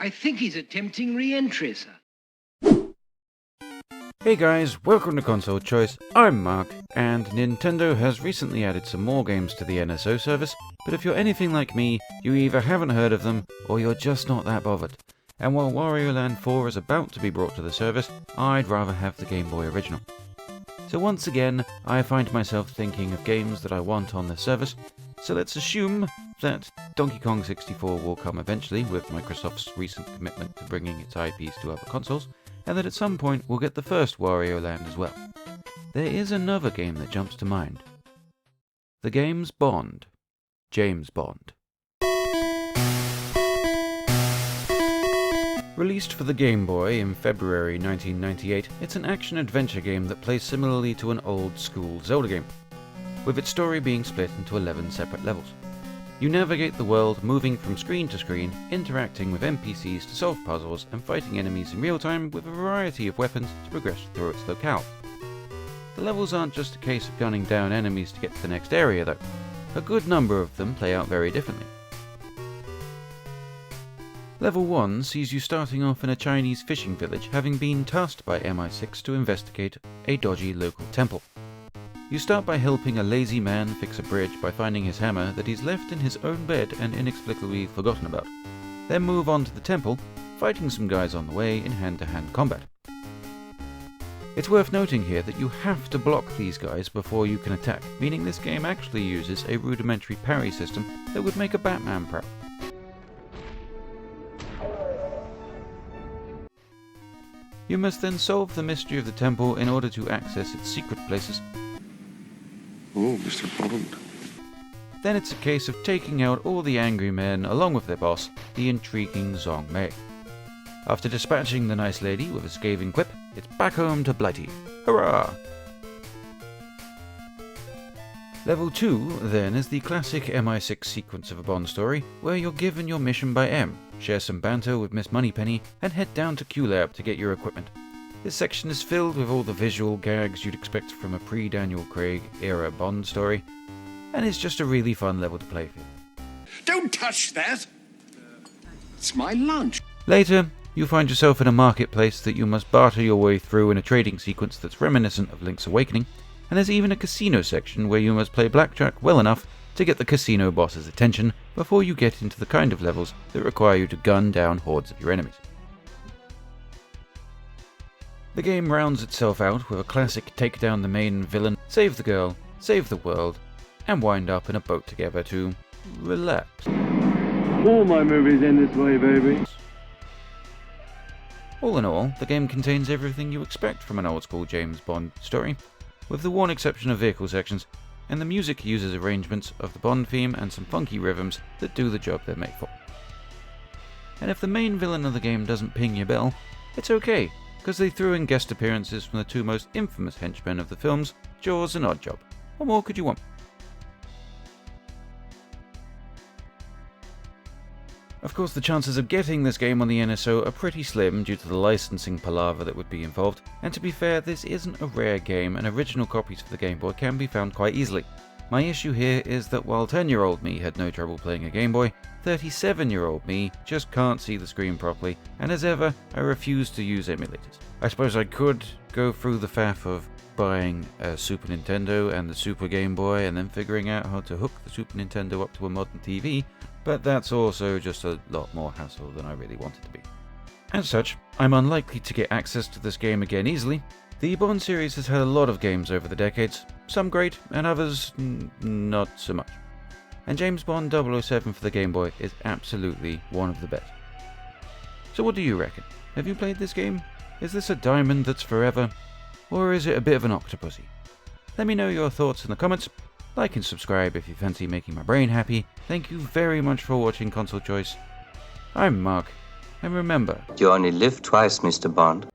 I think he's attempting re-entry, sir. Hey guys, welcome to Console Choice. I'm Mark, and Nintendo has recently added some more games to the NSO service, but if you're anything like me, you either haven't heard of them, or you're just not that bothered. And while Wario Land 4 is about to be brought to the service, I'd rather have the Game Boy original. So once again, I find myself thinking of games that I want on this service, so let's assume that Donkey Kong 64 will come eventually with Microsoft's recent commitment to bringing its IPs to other consoles, and that at some point we'll get the first Wario Land as well. There is another game that jumps to mind. The game's Bond. James Bond. Released for the Game Boy in February 1998, it's an action-adventure game that plays similarly to an old-school Zelda game, with its story being split into 11 separate levels. You navigate the world, moving from screen to screen, interacting with NPCs to solve puzzles, and fighting enemies in real time with a variety of weapons to progress through its locale. The levels aren't just a case of gunning down enemies to get to the next area though. A good number of them play out very differently. Level 1 sees you starting off in a Chinese fishing village, having been tasked by MI6 to investigate a dodgy local temple. You start by helping a lazy man fix a bridge by finding his hammer that he's left in his own bed and inexplicably forgotten about. Then move on to the temple, fighting some guys on the way in hand-to-hand combat. It's worth noting here that you have to block these guys before you can attack, meaning this game actually uses a rudimentary parry system that would make a Batman proud. You must then solve the mystery of the temple in order to access its secret places. Oh, Mr. Bond. Then it's a case of taking out all the angry men along with their boss, the intriguing Zhong Mei. After dispatching the nice lady with a scathing quip, it's back home to Blighty. Hurrah! Level 2, then, is the classic MI6 sequence of a Bond story, where you're given your mission by M, share some banter with Miss Moneypenny, and head down to Q-Lab to get your equipment. This section is filled with all the visual gags you'd expect from a pre-Daniel Craig era Bond story, and it's just a really fun level to play through. Don't touch that! It's my lunch. Later, you find yourself in a marketplace that you must barter your way through in a trading sequence that's reminiscent of Link's Awakening, and there's even a casino section where you must play blackjack well enough to get the casino boss's attention before you get into the kind of levels that require you to gun down hordes of your enemies. The game rounds itself out with a classic take down the main villain, save the girl, save the world, and wind up in a boat together to relax. All my movies end this way, baby. All in all, the game contains everything you expect from an old-school James Bond story, with the one exception of vehicle sections, and the music uses arrangements of the Bond theme and some funky rhythms that do the job they're made for. And if the main villain of the game doesn't ping your bell, it's okay, because they threw in guest appearances from the two most infamous henchmen of the films, Jaws and Oddjob. What more could you want? Of course, the chances of getting this game on the NSO are pretty slim due to the licensing palaver that would be involved, and to be fair, this isn't a rare game and original copies for the Game Boy can be found quite easily. My issue here is that while 10-year-old me had no trouble playing a Game Boy, 37-year-old me just can't see the screen properly, and as ever, I refuse to use emulators. I suppose I could go through the faff of buying a Super Nintendo and the Super Game Boy and then figuring out how to hook the Super Nintendo up to a modern TV, but that's also just a lot more hassle than I really want it to be. As such, I'm unlikely to get access to this game again easily. The Bond series has had a lot of games over the decades, some great and others not so much. And James Bond 007 for the Game Boy is absolutely one of the best. So what do you reckon? Have you played this game? Is this a diamond that's forever? Or is it a bit of an octopusy? Let me know your thoughts in the comments. Like and subscribe if you fancy making my brain happy. Thank you very much for watching Console Choice. I'm Mark, and remember, You only live twice, Mr. Bond.